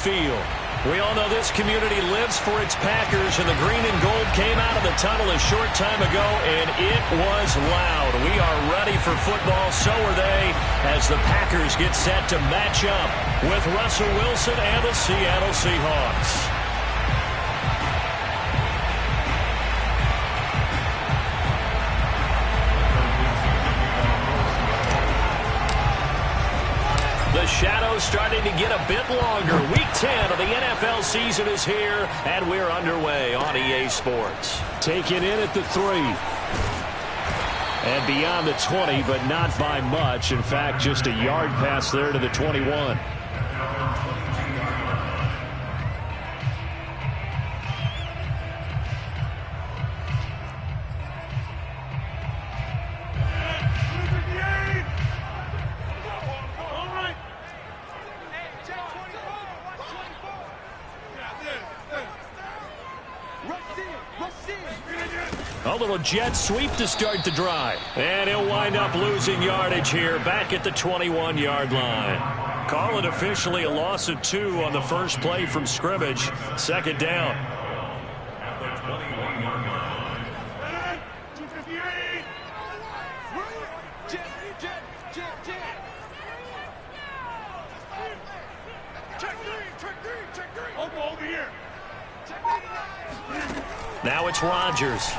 field. We all know this community lives for its Packers, and the green and gold came out of the tunnel a short time ago, and it was loud. We are ready for football, so are they, as the Packers get set to match up with Russell Wilson and the Seattle Seahawks. The shadow's starting to get a bit longer. Week 10 of the NFL season is here, and we're underway on EA Sports. Taken in at the 3. And beyond the 20, but not by much. In fact, just a yard pass there to the 21. A little jet sweep to start the drive. And he'll wind up losing yardage here back at the 21-yard line. Call it officially a loss of 2 on the first play from scrimmage. Second down. Now it's Rodgers.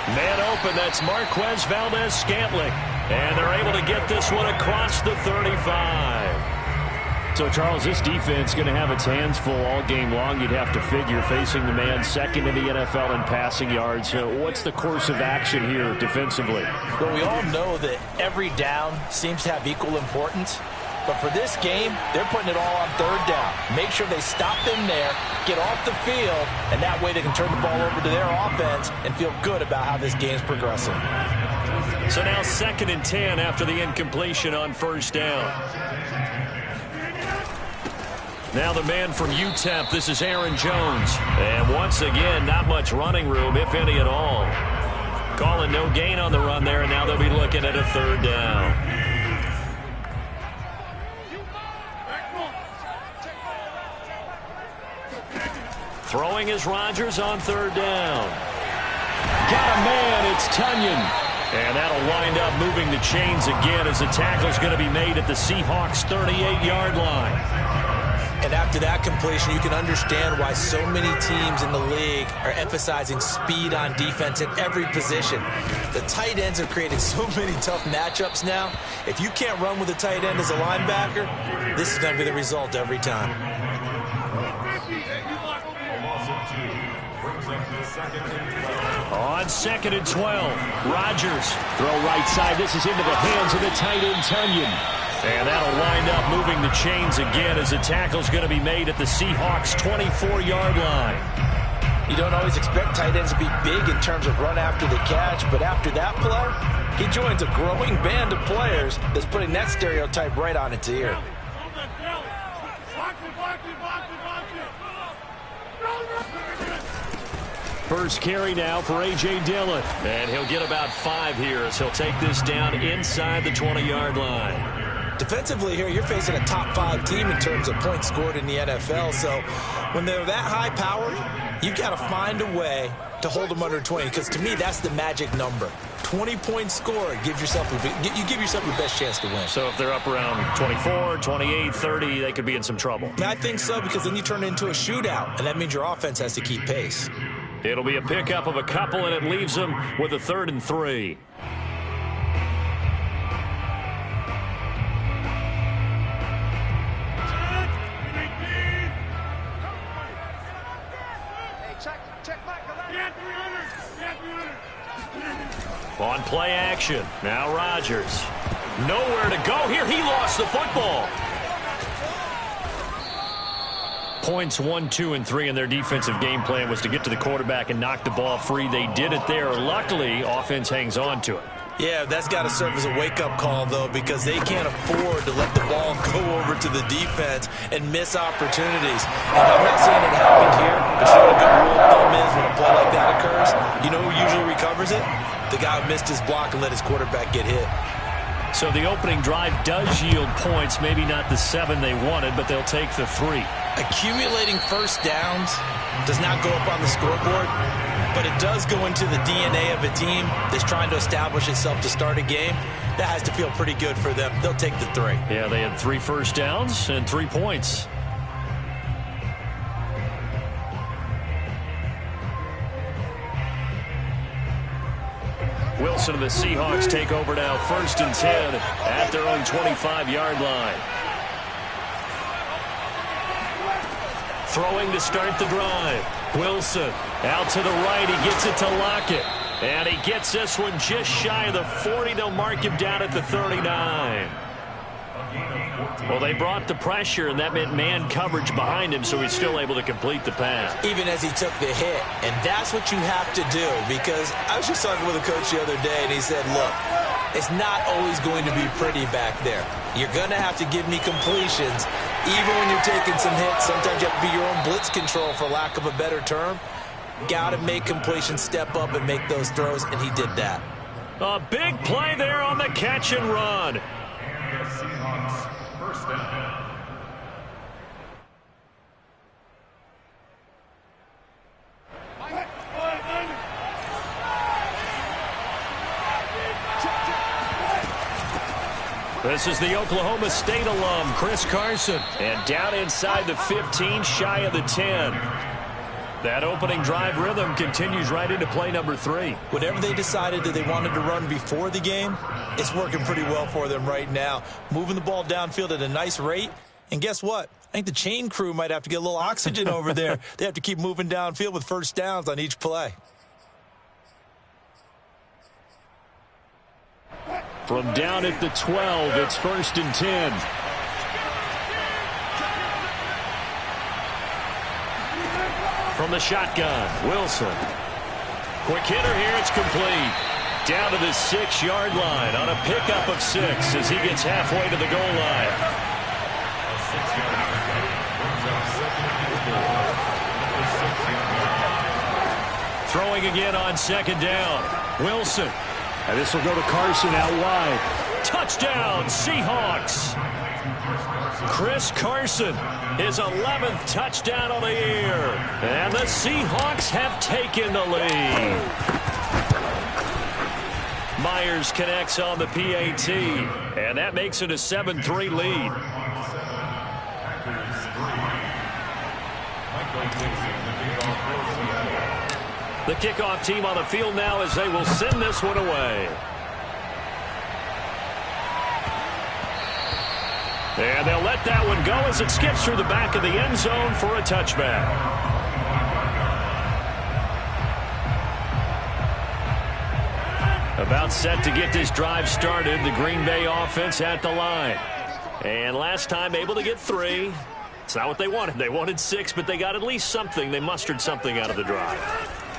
Man open, that's Marquez Valdez-Scantling. And they're able to get this one across the 35. So, Charles, this defense going to have its hands full all game long, you'd have to figure, facing the man second in the NFL in passing yards. What's the course of action here defensively? Well, we all know that every down seems to have equal importance. But for this game, they're putting it all on third down. Make sure they stop them there, get off the field, and that way they can turn the ball over to their offense and feel good about how this game's progressing. So now 2nd and 10 after the incompletion on first down. Now the man from UTEP, this is Aaron Jones. And once again, not much running room, if any at all. Calling no gain on the run there, and now they'll be looking at a third down. Throwing is Rodgers on third down. Got a man, it's Tunyon. And that'll wind up moving the chains again as the tackle's going to be made at the Seahawks' 38-yard line. And after that completion, you can understand why so many teams in the league are emphasizing speed on defense at every position. The tight ends have created so many tough matchups now. If you can't run with a tight end as a linebacker, this is going to be the result every time. On 2nd and 12, Rodgers. Throw right side. This is into the hands of the tight end, Tunyon. And that'll wind up moving the chains again as the tackle's going to be made at the Seahawks' 24-yard line. You don't always expect tight ends to be big in terms of run after the catch, but after that play, he joins a growing band of players that's putting that stereotype right on its ear. First carry now for A.J. Dillon. And he'll get about 5 here as he'll take this down inside the 20-yard line. Defensively here, you're facing a top 5 team in terms of points scored in the NFL. So when they're that high-powered, you've got to find a way to hold them under 20. Because to me, that's the magic number. 20 points scored, you give yourself your best chance to win. So if they're up around 24, 28, 30, they could be in some trouble. I think so, because then you turn it into a shootout, and that means your offense has to keep pace. It'll be a pickup of a couple, and it leaves them with a 3rd and 3. On play action, now Rodgers. Nowhere to go here. He lost the football. Points 1, 2, and 3 in their defensive game plan was to get to the quarterback and knock the ball free. They did it there. Luckily, offense hangs on to it. Yeah, that's got to serve as a wake-up call, though, because they can't afford to let the ball go over to the defense and miss opportunities. And I'm not saying it happened here, but you know what a good rule of thumb is when a play like that occurs? You know who usually recovers it? The guy who missed his block and let his quarterback get hit. So the opening drive does yield points, maybe not the 7 they wanted, but they'll take the 3. Accumulating first downs does not go up on the scoreboard, but it does go into the DNA of a team that's trying to establish itself to start a game. That has to feel pretty good for them. They'll take the 3. Yeah, they had 3 first downs and 3 points. Wilson and the Seahawks take over now, 1st and 10 at their own 25-yard line. Throwing to start the drive. Wilson out to the right. He gets it to Lockett. And he gets this one just shy of the 40. They'll mark him down at the 39. Well, they brought the pressure, and that meant man coverage behind him, so he's still able to complete the pass. Even as he took the hit. And that's what you have to do, because I was just talking with a coach the other day, and he said, look, it's not always going to be pretty back there. You're going to have to give me completions. Even when you're taking some hits, sometimes you have to be your own blitz control, for lack of a better term. Got to make completions, step up and make those throws, and he did that. A big play there on the catch and run. First down. This is the Oklahoma State alum, Chris Carson. And down inside the 15, shy of the 10. That opening drive rhythm continues right into play number 3. Whatever they decided that they wanted to run before the game, it's working pretty well for them right now. Moving the ball downfield at a nice rate. And guess what? I think the chain crew might have to get a little oxygen over there. They have to keep moving downfield with first downs on each play. From down at the 12, it's 1st and 10. From the shotgun, Wilson. Quick hitter here, it's complete. Down to the 6-yard line on a pickup of 6 as he gets halfway to the goal line. Throwing again on 2nd down. Wilson. And this will go to Carson out wide. Touchdown, Seahawks. Chris Carson, his 11th touchdown of the year. And the Seahawks have taken the lead. Myers connects on the PAT. And that makes it a 7-3 lead. The kickoff team on the field now as they will send this one away. And they'll let that one go as it skips through the back of the end zone for a touchback. About set to get this drive started. The Green Bay offense at the line. And last time able to get 3. It's not what they wanted. They wanted 6, but they got at least something. They mustered something out of the drive.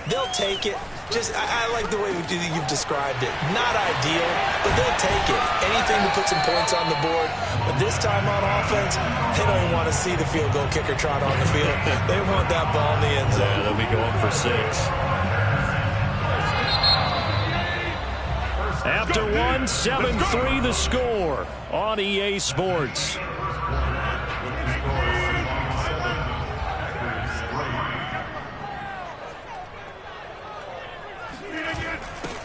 They'll take it. I like the way you've described it. Not ideal, but they'll take it. Anything to put some points on the board. But this time on offense, they don't want to see the field goal kicker trot on the field. They want that ball in the end zone. Yeah, they'll be going for 6. After 1, 7-3 the score on EA Sports.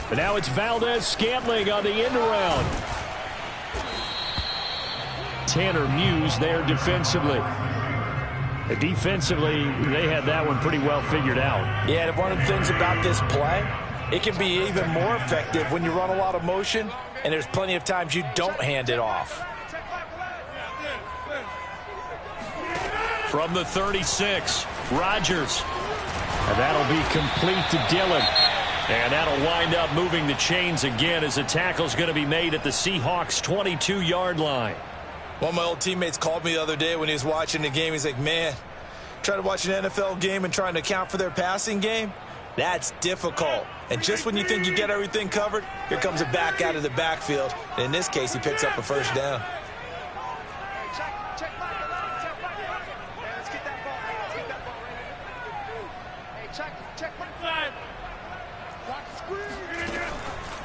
But now it's Valdez-Scantling on the end around. Tanner Muse there defensively. Defensively, they had that one pretty well figured out. Yeah, and one of the things about this play, it can be even more effective when you run a lot of motion, and there's plenty of times you don't hand it off. From the 36, Rodgers. And that'll be complete to Dillon. And that'll wind up moving the chains again as the tackle's going to be made at the Seahawks' 22-yard line. One of my old teammates called me the other day when he was watching the game. He's like, man, trying to watch an NFL game and trying to account for their passing game, that's difficult. And just when you think you get everything covered, here comes a back out of the backfield. And in this case, he picks up a first down.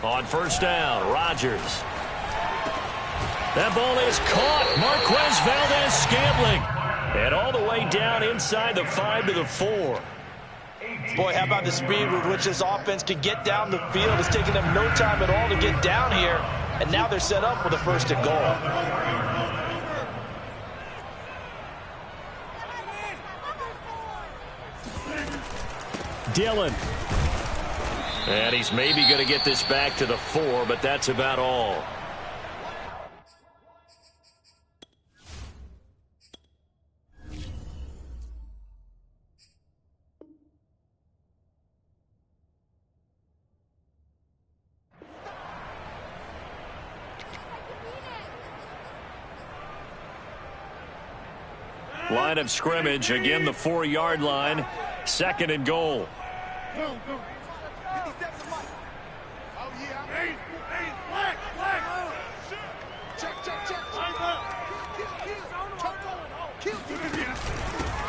On 1st down, Rodgers. That ball is caught. Marquez Valdez-Scantling. And all the way down inside the 5 to the 4. Boy, how about the speed with which this offense can get down the field? It's taking them no time at all to get down here. And now they're set up with a 1st and goal. Dillon. And he's maybe going to get this back to the 4, but that's about all. Line of scrimmage, again the 4-yard line, 2nd and goal.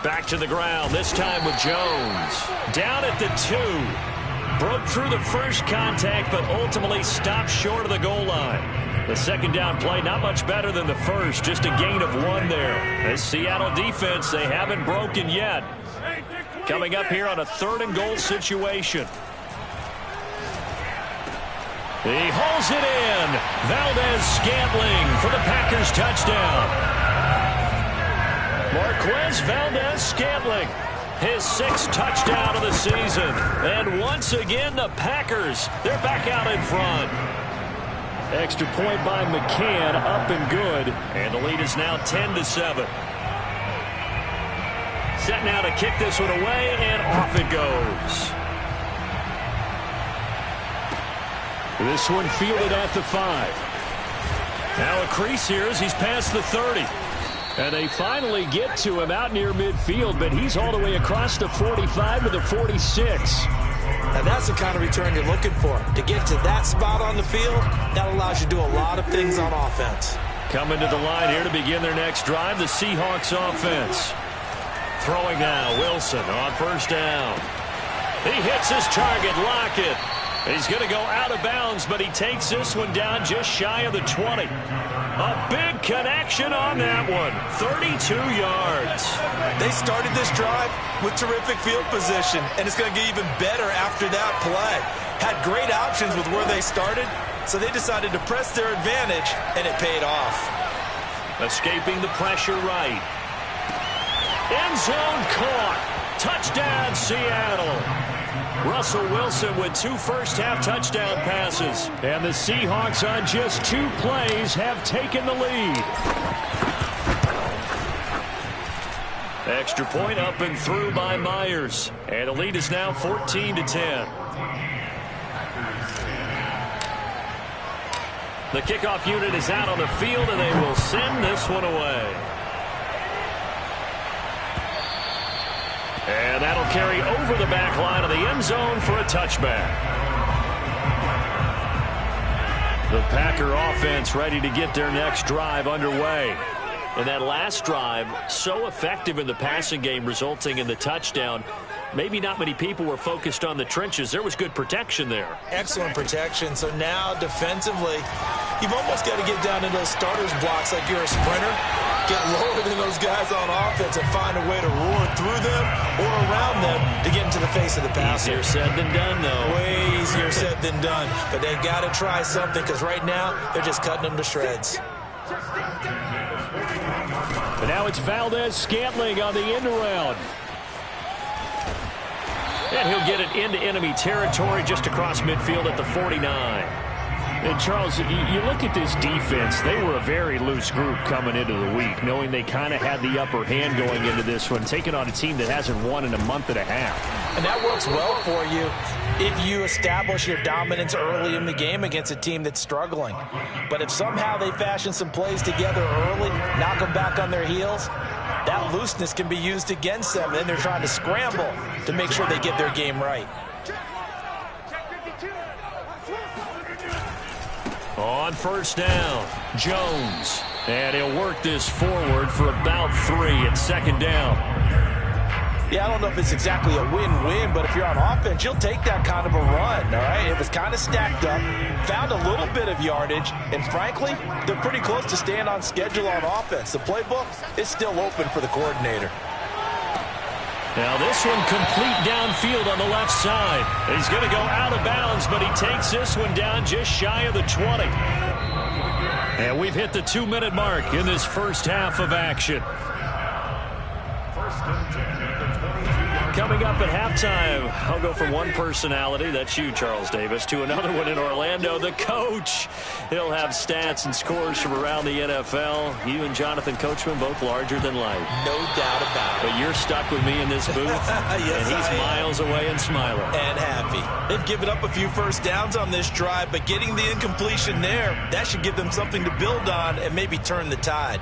Back to the ground, this time with Jones. Down at the 2. Broke through the first contact, but ultimately stopped short of the goal line. The second down play, not much better than the first, just a gain of 1 there. This Seattle defense, they haven't broken yet. Coming up here on a 3rd and goal situation. He hauls it in. Valdez-Scantling for the Packers touchdown. Marquez Valdez-Scantling, his 6th touchdown of the season. And once again, the Packers, they're back out in front. Extra point by McCann, up and good. And the lead is now 10-7. Set now to kick this one away, and off it goes. This one fielded at the 5. Now a crease here as he's past the 30. And they finally get to him out near midfield, but he's all the way across the 45 to the 46. And that's the kind of return you're looking for. To get to that spot on the field, that allows you to do a lot of things on offense. Coming to the line here to begin their next drive, the Seahawks offense. Throwing now, Wilson on 1st down. He hits his target, Lockett. He's going to go out of bounds, but he takes this one down just shy of the 20. A big connection on that one. 32 yards. They started this drive with terrific field position, and it's going to get even better after that play. Had great options with where they started, so they decided to press their advantage, and it paid off. Escaping the pressure right. End zone caught. Touchdown, Seattle. Russell Wilson with 2 first-half touchdown passes. And the Seahawks on just 2 plays have taken the lead. Extra point up and through by Myers. And the lead is now 14-10. The kickoff unit is out on the field, and they will send this one away. And that'll carry over the back line of the end zone for a touchback. The Packer offense ready to get their next drive underway. And that last drive, so effective in the passing game, resulting in the touchdown. Maybe not many people were focused on the trenches. There was good protection there. Excellent protection. So now defensively, you've almost got to get down into those starters blocks like you're a sprinter. Get lower than those guys on offense and find a way to roar through them or around them to get into the face of the passer. Easier said than done, though. Way easier said than done. But they've got to try something because right now they're just cutting them to shreds. But now it's Valdez-Scantling on the end around. And he'll get it into enemy territory just across midfield at the 49. And, Charles, you look at this defense, they were a very loose group coming into the week, knowing they kind of had the upper hand going into this one, taking on a team that hasn't won in a month and a half. And that works well for you if you establish your dominance early in the game against a team that's struggling. But if somehow they fashion some plays together early, knock them back on their heels, that looseness can be used against them. Then they're trying to scramble to make sure they get their game right. On 1st down, Jones. And he'll work this forward for about 3 at 2nd down. Yeah, I don't know if it's exactly a win-win, but if you're on offense, you'll take that kind of a run, all right? It was kind of stacked up, found a little bit of yardage, and frankly, they're pretty close to staying on schedule on offense. The playbook is still open for the coordinator. Now this one complete downfield on the left side. He's going to go out of bounds, but he takes this one down just shy of the 20. And we've hit the 2-minute mark in this first half of action. Coming up at halftime, I'll go from one personality, that's you, Charles Davis, to another one in Orlando, the coach. He'll have stats and scores from around the NFL. You and Jonathan Coachman, both larger than life. No doubt about it. But you're stuck with me in this booth, yes, and he's miles away and smiling. And happy. They've given up a few first downs on this drive, but getting the incompletion there, that should give them something to build on and maybe turn the tide.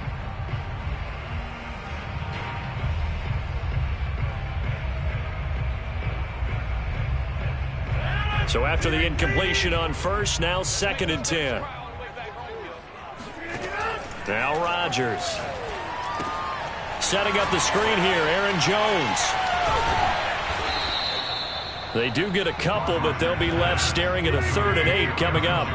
So after the incompletion on first, now 2nd and 10. Now Rodgers. Setting up the screen here, Aaron Jones. They do get a couple, but they'll be left staring at a 3rd and 8 coming up.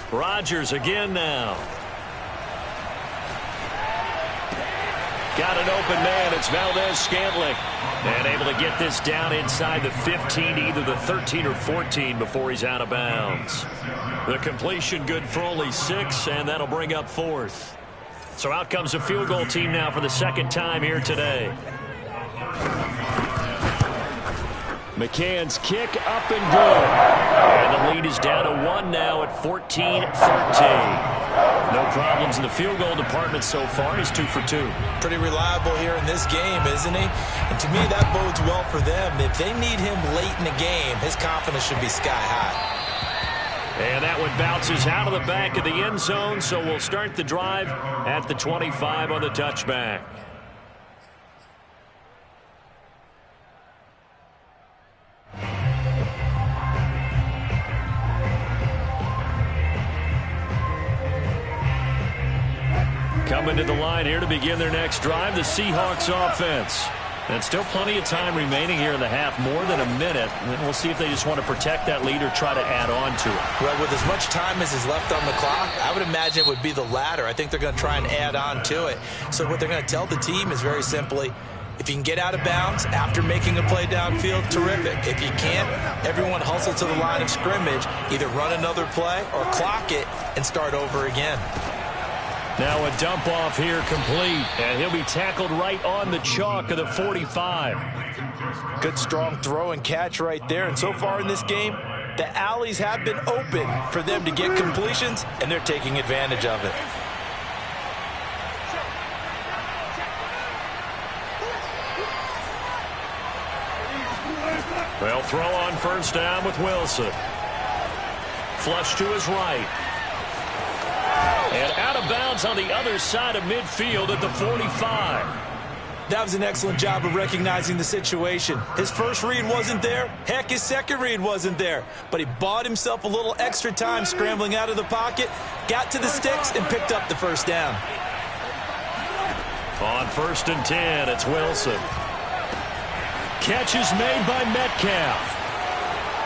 Rodgers again now. Got an open man. It's Valdez-Scantling. And able to get this down inside the 15, either the 13 or 14 before he's out of bounds. The completion good for only 6, and that'll bring up 4th. So out comes a field goal team now for the 2nd time here today. McCann's kick up and good. And the lead is down to 1 now at 14-13. No problems in the field goal department so far. He's 2 for 2. Pretty reliable here in this game, isn't he? And to me, that bodes well for them. If they need him late in the game, his confidence should be sky high. And that one bounces out of the back of the end zone, so we'll start the drive at the 25 on the touchback. Coming to the line here to begin their next drive, the Seahawks offense. And still plenty of time remaining here in the half, more than a minute. And we'll see if they just want to protect that lead or try to add on to it. Well, with as much time as is left on the clock, I would imagine it would be the latter. I think they're going to try and add on to it. So what they're going to tell the team is very simply, if you can get out of bounds after making a play downfield, terrific. If you can't, everyone hustle to the line of scrimmage, either run another play or clock it and start over again. Now a dump off here complete, and he'll be tackled right on the chalk of the 45. Good strong throw and catch right there. And so far in this game, the alleys have been open for them to get completions, and they're taking advantage of it. They'll throw on first down with Wilson. Flush to his right. And out of bounds on the other side of midfield at the 45. That was an excellent job of recognizing the situation. His first read wasn't there. Heck, his second read wasn't there. But he bought himself a little extra time scrambling out of the pocket, got to the sticks, and picked up the first down. On 1st and 10, it's Wilson. Catch is made by Metcalf.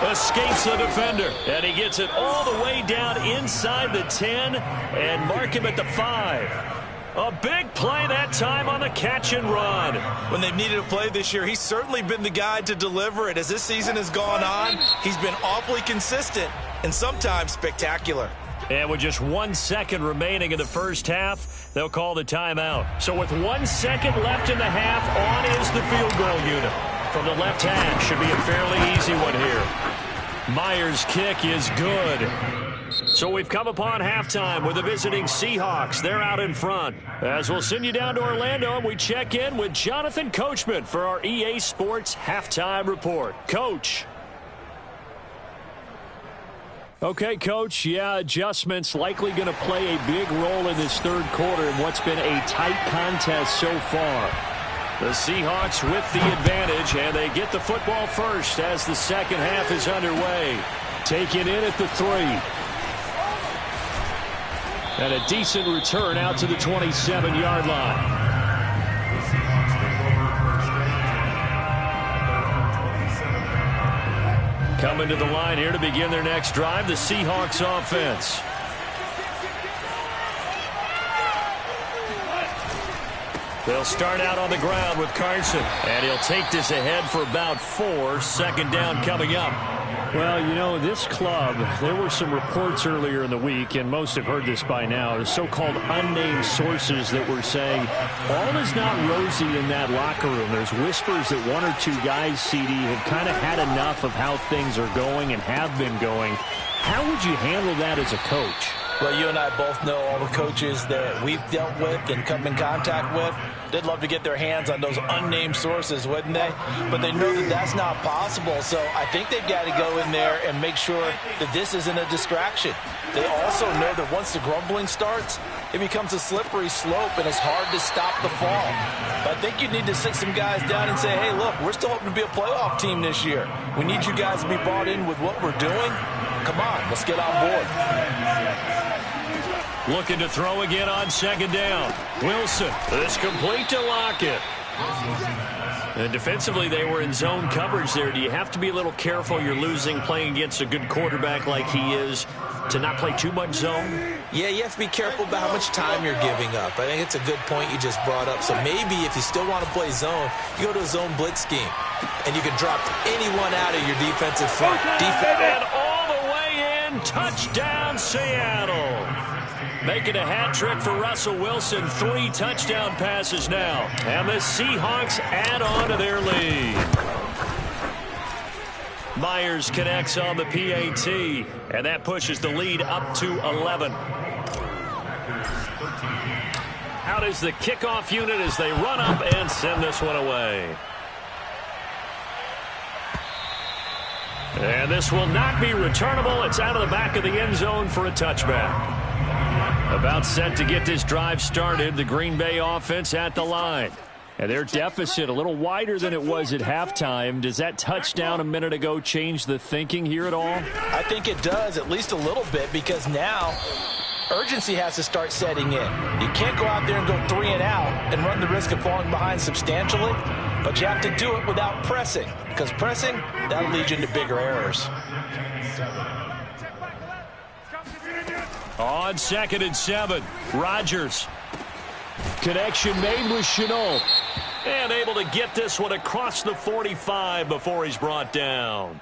Escapes the defender, and he gets it all the way down inside the 10 and mark him at the 5. A big play that time on the catch and run. When they've needed a play this year, he's certainly been the guy to deliver it. As this season has gone on, he's been awfully consistent and sometimes spectacular. And with just 1 second remaining in the first half, they'll call the timeout. So with 1 second left in the half, on is the field goal unit. From the left hash, should be a fairly easy one here. Myers' kick is good. So we've come upon halftime with the visiting Seahawks. They're out in front. As we'll send you down to Orlando, and we check in with Jonathan Coachman for our EA Sports Halftime Report. Coach. Okay, Coach, yeah, adjustments likely going to play a big role in this third quarter in what's been a tight contest so far. The Seahawks with the advantage, and they get the football first as the second half is underway. Taken in at the 3. And a decent return out to the 27-yard line. Coming to the line here to begin their next drive, the Seahawks offense. They'll start out on the ground with Carson. And he'll take this ahead for about 4. Second down coming up. Well, you know, this club, there were some reports earlier in the week, and most have heard this by now, the so-called unnamed sources that were saying all is not rosy in that locker room. There's whispers that 1 or 2 guys, CD, have kind of had enough of how things are going and have been going. How would you handle that as a coach? Well, you and I both know all the coaches that we've dealt with and come in contact with. They'd love to get their hands on those unnamed sources, wouldn't they? But they know that that's not possible. So I think they've got to go in there and make sure that this isn't a distraction. They also know that once the grumbling starts, it becomes a slippery slope, and it's hard to stop the fall. But I think you need to sit some guys down and say, hey, look, we're still hoping to be a playoff team this year. We need you guys to be bought in with what we're doing. Come on, let's get on board. Looking to throw again on second down. Wilson is complete to Lockett. And defensively, they were in zone coverage there. Do you have to be a little careful? You're losing playing against a good quarterback like he is to not play too much zone? Yeah, you have to be careful about how much time you're giving up. I think it's a good point you just brought up. So maybe if you still want to play zone, you go to a zone blitz scheme. And you can drop anyone out of your defensive front. And all the way in, touchdown Seattle. Making a hat trick for Russell Wilson. 3 touchdown passes now. And the Seahawks add on to their lead. Myers connects on the PAT. And that pushes the lead up to 11. Out is the kickoff unit as they run up and send this one away. And this will not be returnable. It's out of the back of the end zone for a touchback. About set to get this drive started, the Green Bay offense at the line. And their deficit a little wider than it was at halftime. Does that touchdown a minute ago change the thinking here at all? I think it does, at least a little bit, because now urgency has to start setting in. You can't go out there and go 3 and out and run the risk of falling behind substantially, but you have to do it without pressing, because pressing, that'll lead you into bigger errors. On 2nd and 7, Rodgers. Connection made with Chenault. And able to get this one across the 45 before he's brought down.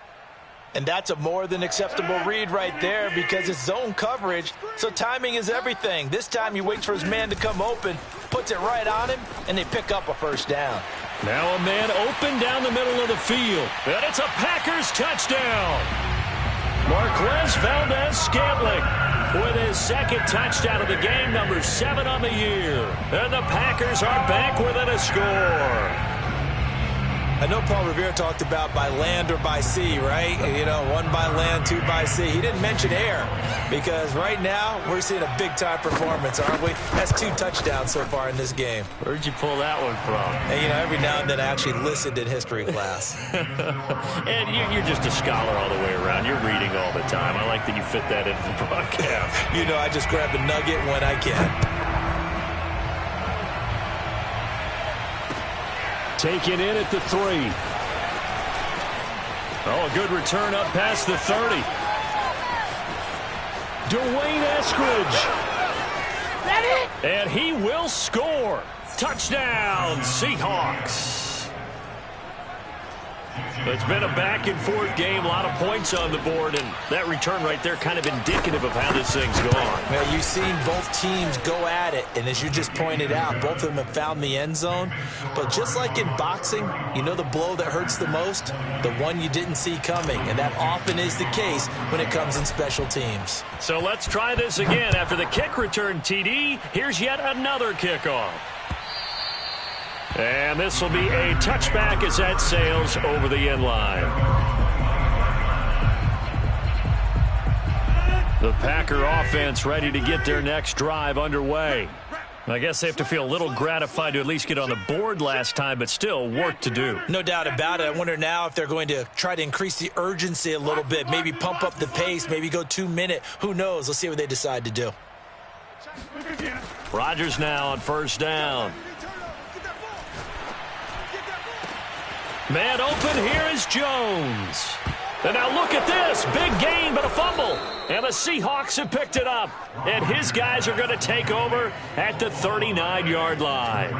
And that's a more than acceptable read right there because it's zone coverage, so timing is everything. This time he waits for his man to come open, puts it right on him, and they pick up a first down. Now a man open down the middle of the field. And it's a Packers touchdown. Marquez Valdez-Scantling with his 2nd touchdown of the game, number 7 on the year. And the Packers are back within a score. I know Paul Revere talked about by land or by sea, right? You know, 1 by land, 2 by sea. He didn't mention air because right now we're seeing a big-time performance, aren't we? That's 2 touchdowns so far in this game. Where'd you pull that one from? And, you know, every now and then I actually listened in history class. And you're just a scholar all the way around. You're reading all the time. I like that you fit that into the broadcast. You know, I just grab a nugget when I can. Taken in at the 3. Oh, a good return up past the 30. Dwayne Eskridge. And he will score. Touchdown, Seahawks. It's been a back-and-forth game, a lot of points on the board, and that return right there kind of indicative of how this thing's gone. Well, you've seen both teams go at it, and as you just pointed out, both of them have found the end zone. But just like in boxing, you know the blow that hurts the most? The one you didn't see coming, and that often is the case when it comes in special teams. So let's try this again. After the kick return, TD, here's yet another kickoff. And this will be a touchback as that sails over the end line. The Packer offense ready to get their next drive underway. I guess they have to feel a little gratified to at least get on the board last time, but still work to do. No doubt about it. I wonder now if they're going to try to increase the urgency a little bit, maybe pump up the pace, maybe go 2 minute. Who knows? Let's see what they decide to do. Rodgers now on first down. Man open, here is Jones. And now look at this. Big gain, but a fumble. And the Seahawks have picked it up. And his guys are going to take over at the 39-yard line.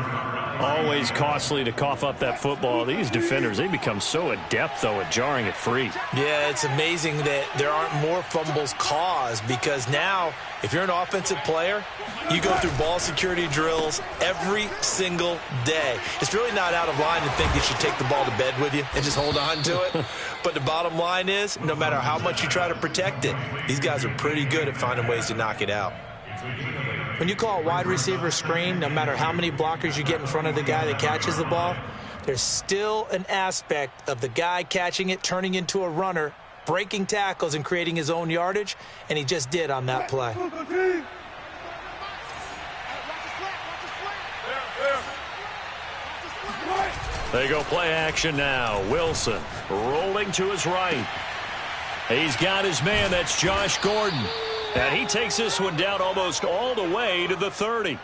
Always costly to cough up that football. These defenders, they become so adept, though, at jarring it free. Yeah, it's amazing that there aren't more fumbles caused, because now, if you're an offensive player, you go through ball security drills every single day. It's really not out of line to think you should take the ball to bed with you and just hold on to it. But the bottom line is, no matter how much you try to protect it, these guys are pretty good at finding ways to knock it out. When you call a wide receiver screen, no matter how many blockers you get in front of the guy that catches the ball, there's still an aspect of the guy catching it, turning into a runner, breaking tackles and creating his own yardage, and he just did on that play. They go play action now. Wilson rolling to his right. He's got his man. That's Josh Gordon. And he takes this one down almost all the way to the 30.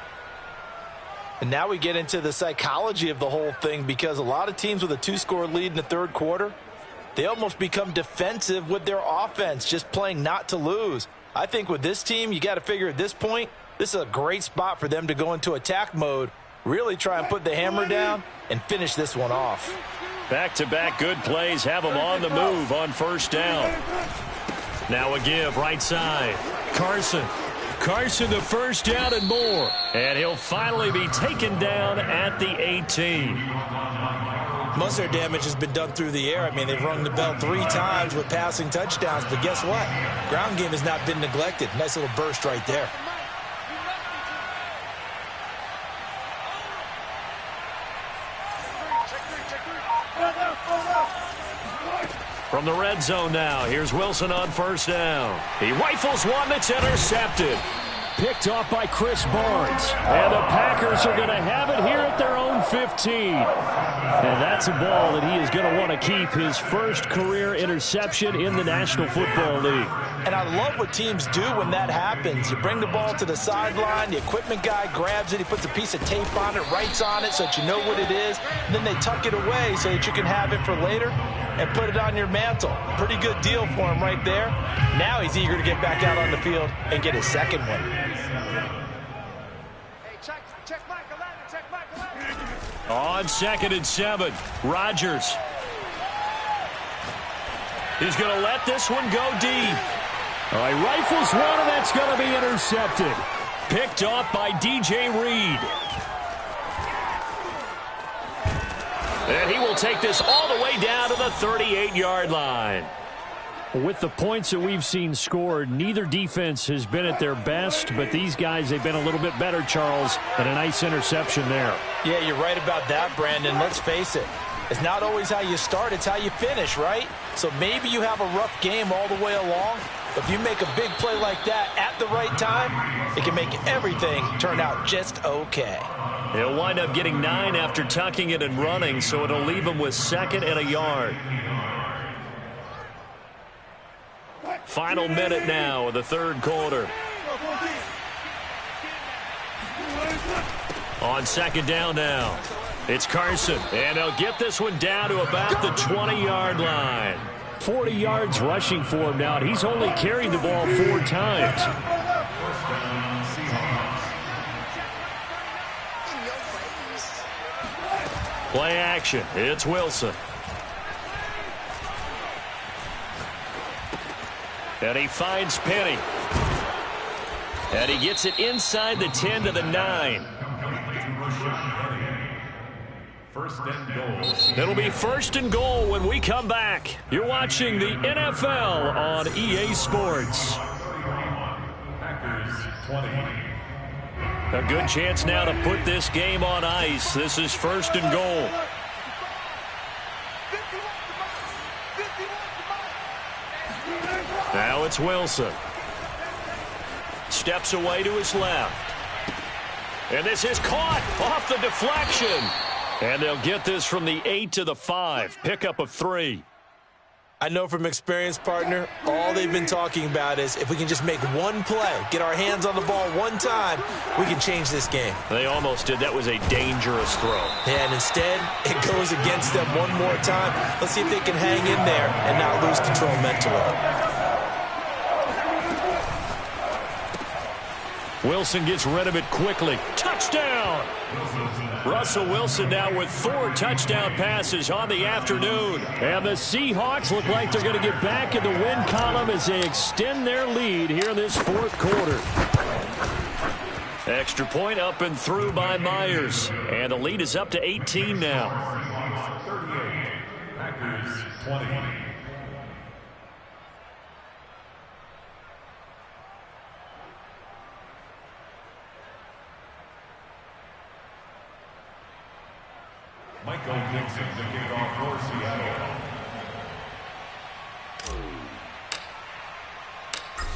And now we get into the psychology of the whole thing, because a lot of teams with a 2-score lead in the third quarter, they almost become defensive with their offense, just playing not to lose. I think with this team, you got to figure at this point, this is a great spot for them to go into attack mode, really try and put the hammer down and finish this one off. Back-to-back good plays have them on the move on first down. Now a give right side. Carson the first down and more. And he'll finally be taken down at the 18. Most of their damage has been done through the air. I mean, they've rung the bell 3 times with passing touchdowns. But guess what? Ground game has not been neglected. Nice little burst right there. From the red zone now, here's Wilson on first down. He rifles one that's intercepted. Picked off by Chris Barnes. And the Packers are going to have it here at their own 15. And that's a ball that he is going to want to keep, his first career interception in the National Football League. And I love what teams do when that happens. You bring the ball to the sideline, the equipment guy grabs it, he puts a piece of tape on it, writes on it so that you know what it is, and then they tuck it away so that you can have it for later and put it on your mantle. Pretty good deal for him right there. Now he's eager to get back out on the field and get his second one. On 2nd and 7, Rodgers. He's going to let this one go deep. All right, rifles one, and that's going to be intercepted. Picked off by DJ Reed. And he will take this all the way down to the 38-yard line. With the points that we've seen scored, neither defense has been at their best, but these guys, they've been a little bit better, Charles, and a nice interception there. Yeah, you're right about that, Brandon. Let's face it. It's not always how you start, it's how you finish, right? So maybe you have a rough game all the way along, but if you make a big play like that at the right time, it can make everything turn out just okay. He'll wind up getting 9 after tucking it and running, so it'll leave him with 2nd and a yard. Final minute now of the third quarter. On 2nd down now, it's Carson, and they'll get this one down to about the 20-yard line. 40 yards rushing for him now, and he's only carried the ball 4 times. Play action. It's Wilson. And he finds Penny. And he gets it inside the 10 to the 9. It'll be 1st and goal when we come back. You're watching the NFL on EA Sports. A good chance now to put this game on ice. This is 1st and goal. Now it's Wilson. Steps away to his left. And this is caught off the deflection. And they'll get this from the 8 to the 5. Pickup of 3. I know from experience, partner, all they've been talking about is if we can just make one play, get our hands on the ball one time, we can change this game. They almost did. That was a dangerous throw. And instead, it goes against them one more time. Let's see if they can hang in there and not lose control mentally. Wilson gets rid of it quickly. Touchdown! Russell Wilson now with 4 touchdown passes on the afternoon. And the Seahawks look like they're going to get back in the win column as they extend their lead here in this fourth quarter. Extra point up and through by Myers. And the lead is up to 18 now. 38, Packers 20. Michael Dixon, the kickoff for Seattle.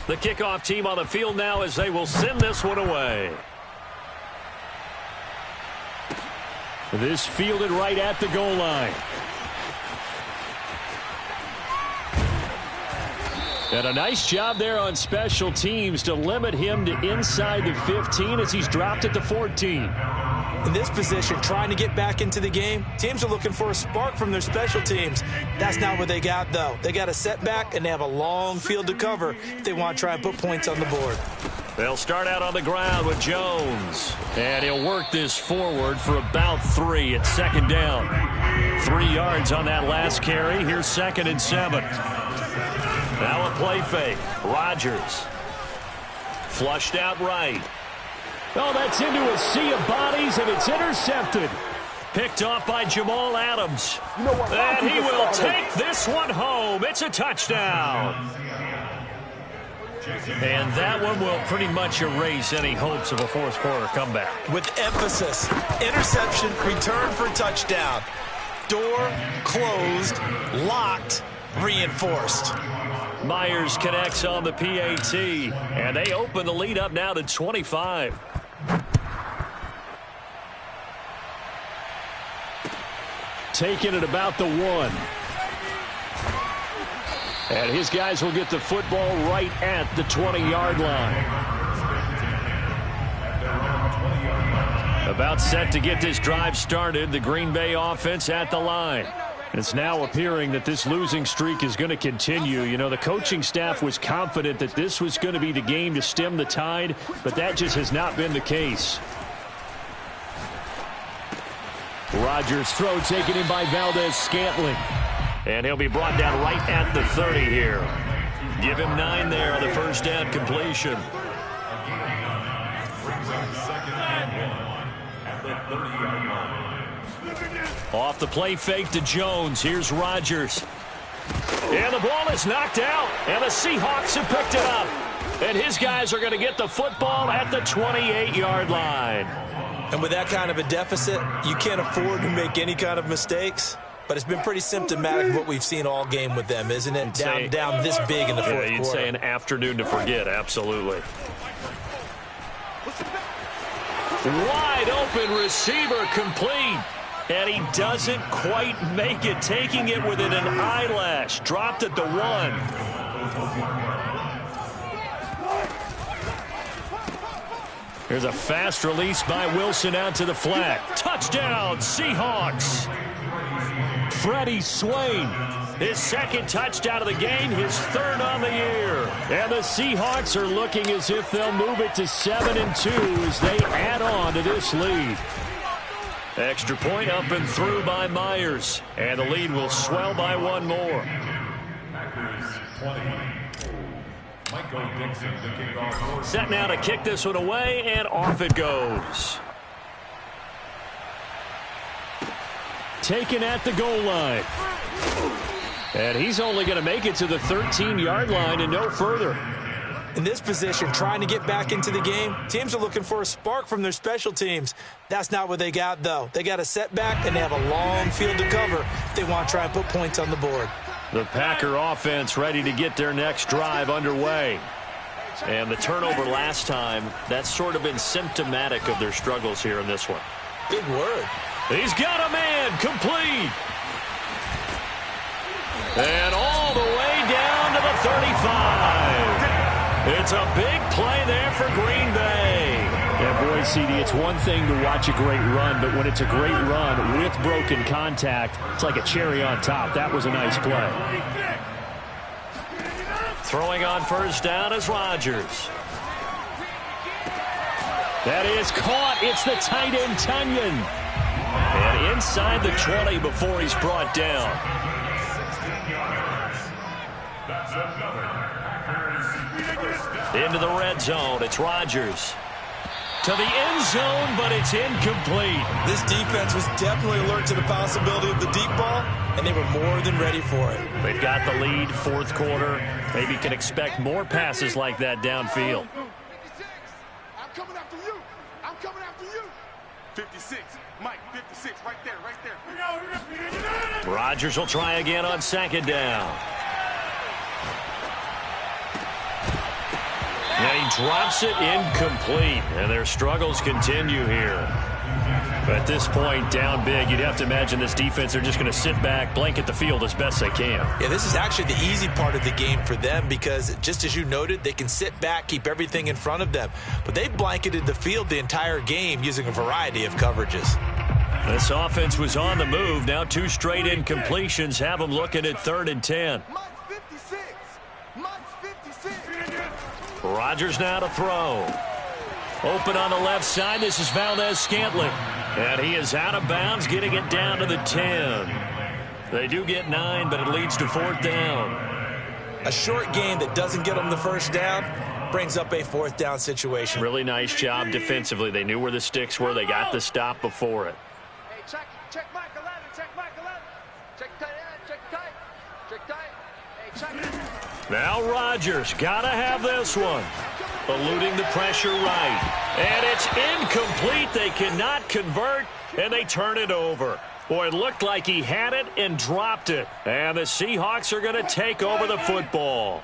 The kickoff team on the field now as they will send this one away. This fielded right at the goal line. And a nice job there on special teams to limit him to inside the 15 as he's dropped at the 14. In this position, trying to get back into the game, teams are looking for a spark from their special teams. That's not what they got, though. They got a setback, and they have a long field to cover if they want to try and put points on the board. They'll start out on the ground with Jones. And he'll work this forward for about 3 at second down. 3 yards on that last carry. Here's 2nd and 7. Now a play fake. Rodgers. Flushed out right. Oh, that's into a sea of bodies, and it's intercepted. Picked off by Jamal Adams. And he will take this one home. It's a touchdown. And that one will pretty much erase any hopes of a fourth quarter comeback. With emphasis, interception, return for touchdown. Door closed, locked, reinforced. Myers connects on the PAT, and they open the lead up now to 25. Taking it about the 1. And his guys will get the football right at the 20-yard line. About set to get this drive started, the Green Bay offense at the line. It's now appearing that this losing streak is going to continue. You know, the coaching staff was confident that this was going to be the game to stem the tide, but that just has not been the case. Rodgers' throw taken in by Valdez-Scantling. And he'll be brought down right at the 30 here. Give him 9 there on the first down completion. Off the play fake to Jones. Here's Rodgers. And the ball is knocked out. And the Seahawks have picked it up. And his guys are going to get the football at the 28-yard line. And with that kind of a deficit, you can't afford to make any kind of mistakes. But it's been pretty symptomatic of what we've seen all game with them, isn't it? Down this big in the fourth quarter. You'd say an afternoon to forget, absolutely. Wide open receiver complete. And he doesn't quite make it, taking it within an eyelash. Dropped at the 1. Here's a fast release by Wilson out to the flat. Touchdown, Seahawks. Freddie Swain, his 2nd touchdown of the game, his 3rd on the year. And the Seahawks are looking as if they'll move it to 7-2 as they add on to this lead. Extra point up and through by Myers. And the lead will swell by 1 more. Packers 20. Michael Dixon, the kickoff. Set now to kick this one away, and off it goes. Taken at the goal line. And he's only going to make it to the 13-yard line and no further. In this position, trying to get back into the game, teams are looking for a spark from their special teams. That's not what they got, though. They got a setback, and they have a long field to cover if they want to try and put points on the board. The Packer offense ready to get their next drive underway. And the turnover last time, that's sort of been symptomatic of their struggles here in this one. Big word. He's got a man, complete. And all the way down to the 35. It's a big play there for Green Bay. Yeah, boy, CD, it's one thing to watch a great run, but when it's a great run with broken contact, it's like a cherry on top. That was a nice play. Throwing on first down is Rodgers. That is caught. It's the tight end, Tunyon. And inside the 20 before he's brought down. Into the red zone. It's Rodgers. To the end zone, but it's incomplete. This defense was definitely alert to the possibility of the deep ball, and they were more than ready for it. They've got the lead, fourth quarter. Maybe can expect more passes like that downfield. 56. I'm coming after you. I'm coming after you. 56. Mike, 56. Right there, right there. Rodgers will try again on second down. And he drops it incomplete. And their struggles continue here. But at this point, down big, you'd have to imagine this defense, they're just going to sit back, blanket the field as best they can. Yeah, this is actually the easy part of the game for them because, just as you noted, they can sit back, keep everything in front of them. But they've blanketed the field the entire game using a variety of coverages. This offense was on the move. Now 2 straight incompletions have them looking at 3rd and 10. Mike's 56. Mike's 56. Rodgers now to throw. Open on the left side. This is Valdez-Scantling. And he is out of bounds, getting it down to the 10. They do get 9, but it leads to 4th down. A short game that doesn't get them the first down brings up a 4th down situation. Really nice job defensively. They knew where the sticks were. They got the stop before it. Hey, check Mike 11. Check Mike 11. Check tight end. Check tight. Check tight. Hey, check. Now Rodgers. Got to have this one. Eluding the pressure right. And it's incomplete. They cannot convert, and they turn it over. Boy, it looked like he had it and dropped it. And the Seahawks are going to take over the football.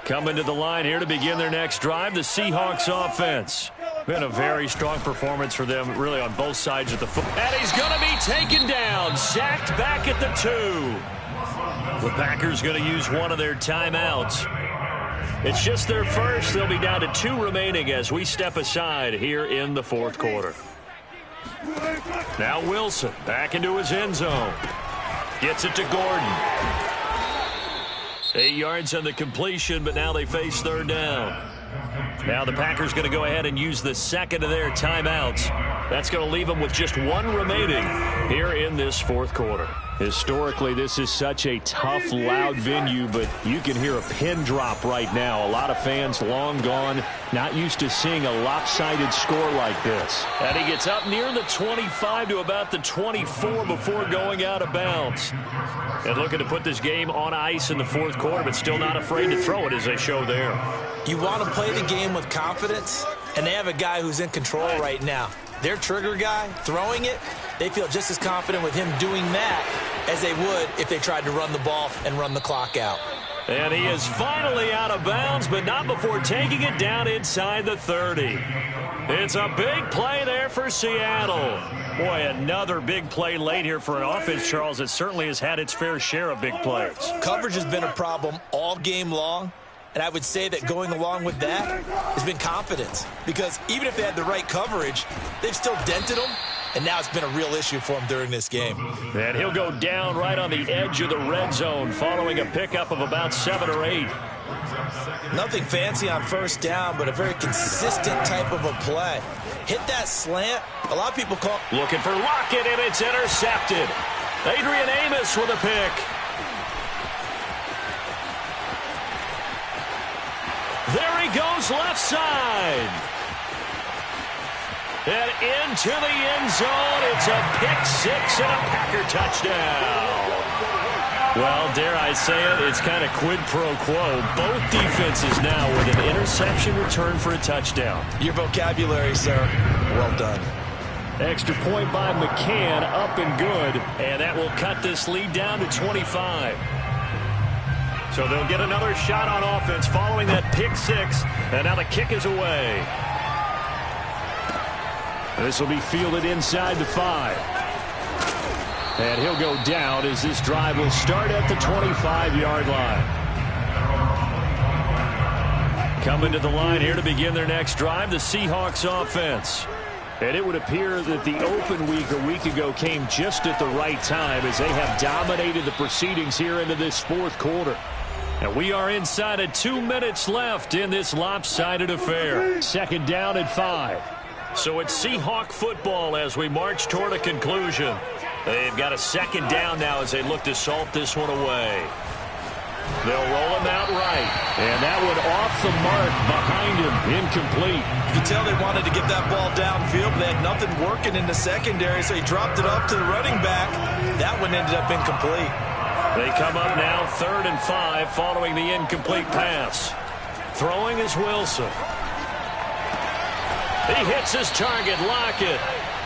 Coming to the line here to begin their next drive, the Seahawks offense. Been a very strong performance for them, really, on both sides of the foot. And he's going to be taken down, sacked back at the 2. The Packers going to use one of their timeouts. It's just their first. They'll be down to 2 remaining as we step aside here in the 4th quarter. Now Wilson back into his end zone. Gets it to Gordon. 8 yards on the completion, but now they face 3rd down. Now the Packers going to go ahead and use the second of their timeouts. That's going to leave them with just 1 remaining here in this 4th quarter. Historically, this is such a tough, loud venue, but you can hear a pin drop right now. A lot of fans long gone, not used to seeing a lopsided score like this. And he gets up near the 25 to about the 24 before going out of bounds. And looking to put this game on ice in the 4th quarter, but still not afraid to throw it as they show there. You want to play the game with confidence, and they have a guy who's in control right now. Their trigger guy, throwing it, they feel just as confident with him doing that as they would if they tried to run the ball and run the clock out. And he is finally out of bounds, but not before taking it down inside the 30. It's a big play there for Seattle. Boy, another big play late here for an offense, Charles, that certainly has had its fair share of big plays. Coverage has been a problem all game long. And I would say that going along with that has been confidence. Because even if they had the right coverage, they've still dented them. And now it's been a real issue for him during this game. And he'll go down right on the edge of the red zone following a pickup of about 7 or 8. Nothing fancy on first down, but a very consistent type of a play. Hit that slant. A lot of people call. Looking for Lockett, and it's intercepted. Adrian Amos with a pick. There he goes left side. And into the end zone. It's a pick 6 and a Packer touchdown. Well, dare I say it, it's kind of quid pro quo. Both defenses now with an interception return for a touchdown. Your vocabulary, sir. Well done. Extra point by McCann, up and good. And that will cut this lead down to 25. So they'll get another shot on offense following that pick six. And now the kick is away. This will be fielded inside the 5. And he'll go down as this drive will start at the 25-yard line. Coming to the line here to begin their next drive, the Seahawks offense. And it would appear that the open week a week ago came just at the right time as they have dominated the proceedings here into this fourth quarter. And we are inside of 2 minutes left in this lopsided affair. Second down at 5. So it's Seahawk football as we march toward a conclusion. They've got a second down now as they look to salt this one away. They'll roll him out right. And that one off the mark behind him. Incomplete. You can tell they wanted to get that ball downfield. They had nothing working in the secondary, so he dropped it up to the running back. That one ended up incomplete. They come up now 3rd and 5 following the incomplete pass. Throwing is Wilson. He hits his target, Lockett.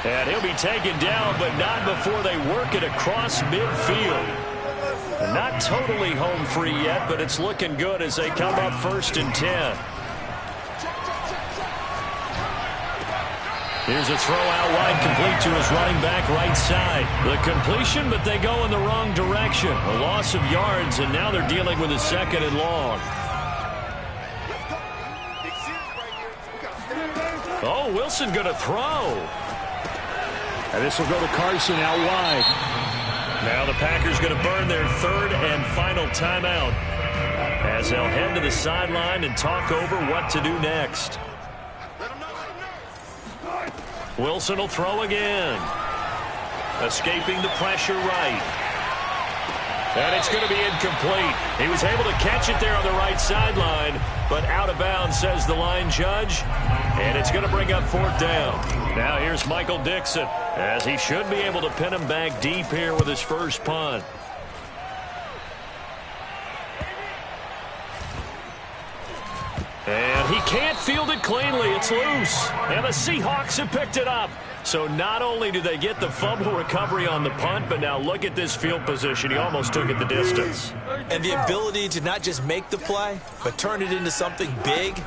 And he'll be taken down, but not before they work it across midfield. Not totally home free yet, but it's looking good as they come up 1st and 10. Here's a throw out wide, complete to his running back right side. The completion, but they go in the wrong direction. A loss of yards, and now they're dealing with a 2nd and long. Oh, Wilson going to throw. And this will go to Carson out wide. Now the Packers going to burn their 3rd and final timeout as they'll head to the sideline and talk over what to do next. Wilson will throw again. Escaping the pressure right. And it's going to be incomplete. He was able to catch it there on the right sideline, but out of bounds, says the line judge. And it's going to bring up 4th down. Now here's Michael Dixon, as he should be able to pin him back deep here with his first punt. And he can't field it cleanly. It's loose. And the Seahawks have picked it up. So not only do they get the fumble recovery on the punt, but now look at this field position. He almost took it the distance. And the ability to not just make the play, but turn it into something big.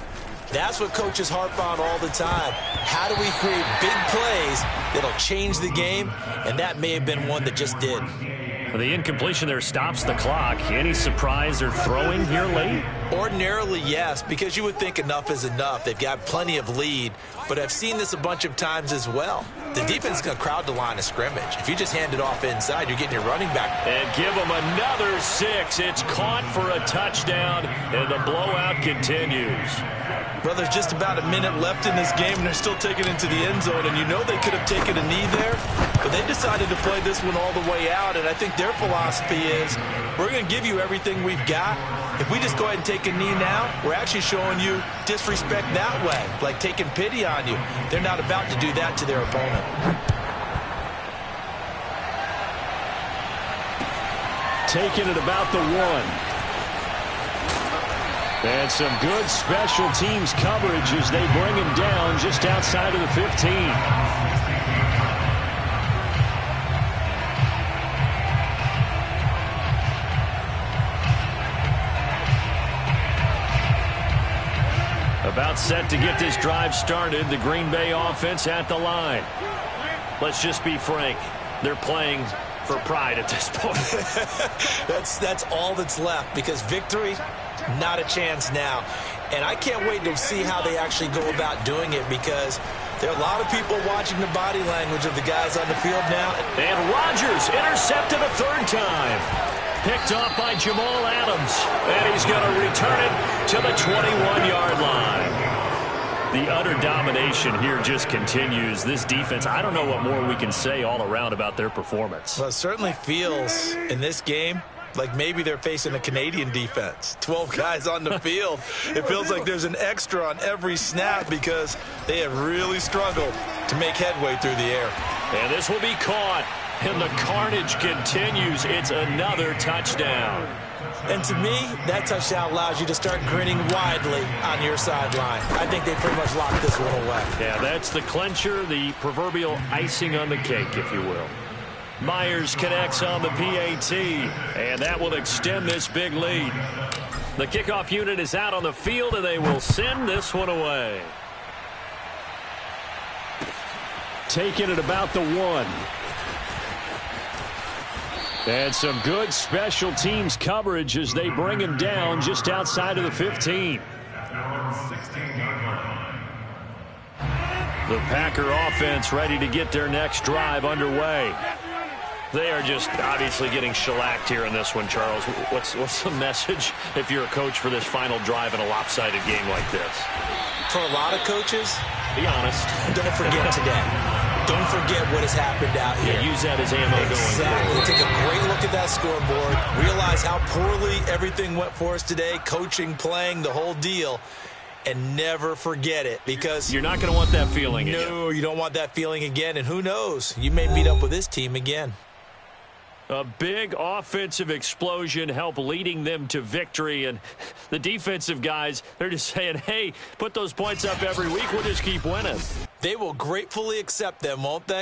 That's what coaches harp on all the time. How do we create big plays that'll change the game? And that may have been one that just did. The incompletion there stops the clock. Any surprise they're throwing here late? Ordinarily, yes, because you would think enough is enough. They've got plenty of lead, but I've seen this a bunch of times as well. The defense is going to crowd the line of scrimmage. If you just hand it off inside, you're getting your running back. And give them another 6. It's caught for a touchdown, and the blowout continues. Well, there's just about a minute left in this game, and they're still taking it into the end zone. And you know they could have taken a knee there, but they decided to play this one all the way out. And I think their philosophy is, we're going to give you everything we've got. If we just go ahead and take a knee now, we're actually showing you disrespect that way, like taking pity on you. They're not about to do that to their opponent. Taking it about the 1. And some good special teams coverage as they bring him down just outside of the 15. About set to get this drive started, the Green Bay offense at the line. Let's just be frank. They're playing for pride at this point. That's all that's left, because victory, not a chance now. And I can't wait to see how they actually go about doing it, because there are a lot of people watching the body language of the guys on the field now. And Rodgers intercepted a 3rd time. Picked off by Jamal Adams. And he's going to return it to the 21-yard line. The utter domination here just continues. This defense, I don't know what more we can say all around about their performance. Well, it certainly feels in this game like maybe they're facing a Canadian defense. 12 guys on the field. It feels like there's an extra on every snap because they have really struggled to make headway through the air. And this will be caught. And the carnage continues. It's another touchdown. And to me, that touchdown allows you to start grinning widely on your sideline. I think they pretty much locked this one away. Yeah, that's the clincher, the proverbial icing on the cake, if you will. Myers connects on the PAT, and that will extend this big lead. The kickoff unit is out on the field, and they will send this one away. Taking it about the 1. And some good special teams coverage as they bring him down just outside of the 15. The Packer offense ready to get their next drive underway. They are just obviously getting shellacked here in this one, Charles. What's the message if you're a coach for this final drive in a lopsided game like this? For a lot of coaches, be honest. Don't forget today. Don't forget what has happened out here. Yeah, use that as ammo going forward. Exactly. Take a great look at that scoreboard. Realize how poorly everything went for us today. Coaching, playing, the whole deal. And never forget it, because you're not going to want that feeling again. No, you don't want that feeling again. And who knows? You may meet up with this team again. A big offensive explosion helped leading them to victory. And the defensive guys, they're just saying, hey, put those points up every week. We'll just keep winning. They will gratefully accept them, won't they?